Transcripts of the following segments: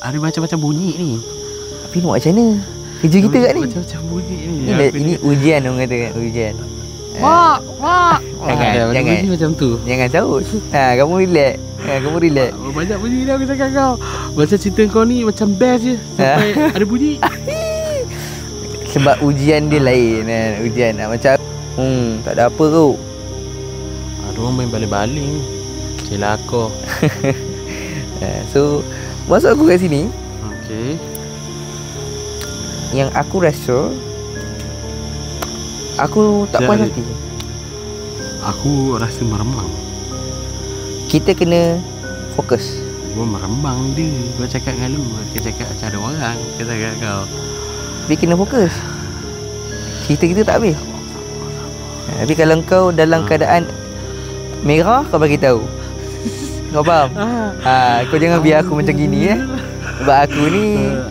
ada macam-macam bunyi ni. Tapi nak buat macam mana? Kerja kita kat ni. Macam-macam bunyi ni. Ini ujian orang kata kan, ujian. Mak. Jangan. Bunyi macam tu. Jangan saut. Kamu relax. Kamu relax. Banyak bunyi dah aku cakap kau. Macam cerita kau ni macam best je sampai ada bunyi. Sebab ujian dia lain kan. Ujian macam tak ada apa kau. Ada orang main baling-baling ni. Celaka. So masuk aku kat sini. Okey. Yang aku rasa aku tak puas hati. Aku rasa meremang. Kita kena fokus. Gua merembang dia. Gua cakap dengan lu. Dia cakap macam ada orang. Dia cakap kau. Tapi kena fokus. Cerita kita tak habis. Tapi kalau kau dalam keadaan merah, kau bagi tahu. Kau faham? Kau jangan biar aku macam gini Sebab aku ni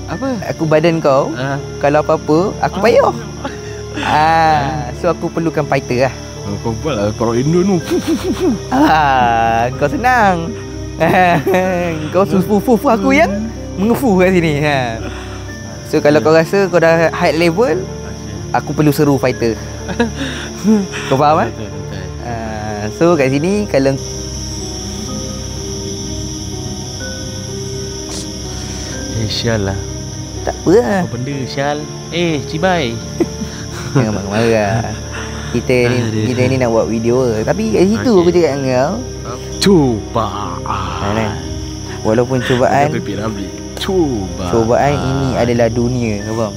apa? Aku badan kau. Kalau apa-apa aku payah. So aku perlukan fighter lah. Kau buat lah korok Indo tu. Kau senang. Kau fufu aku yang mengefu kat sini. So kalau kau rasa kau dah high level, aku perlu seru fighter. Kau faham kan? So kat sini kalau Syal lah. tak apa lah. Apa benda Syal? Cibai. Jangan marah-marah. Kita ni nak buat video tapi kat situ aku cakap dengan kau. Cubaan. Walaupun cubaan Cubaan ini adalah dunia, kau faham?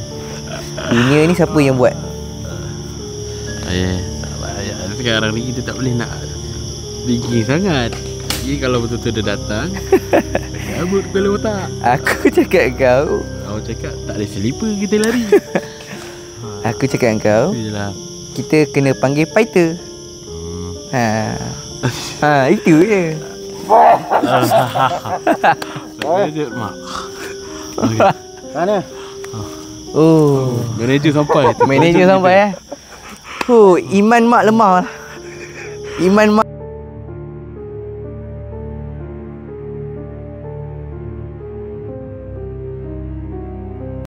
Dunia ni siapa yang buat? Tak layak. Sekarang ni kita tak boleh nak tinggi sangat. Jadi kalau betul-betul dia datang, kabut kepala otak. Aku cakap kau. Kau cakap tak ada selipar kita lari. Aku cakap dengan kau. Itulah. Kita kena panggil fighter. Itu je. Lanjut mak. Mana? Manager sampai. Manager sampai Iman mak lemah. Iman mak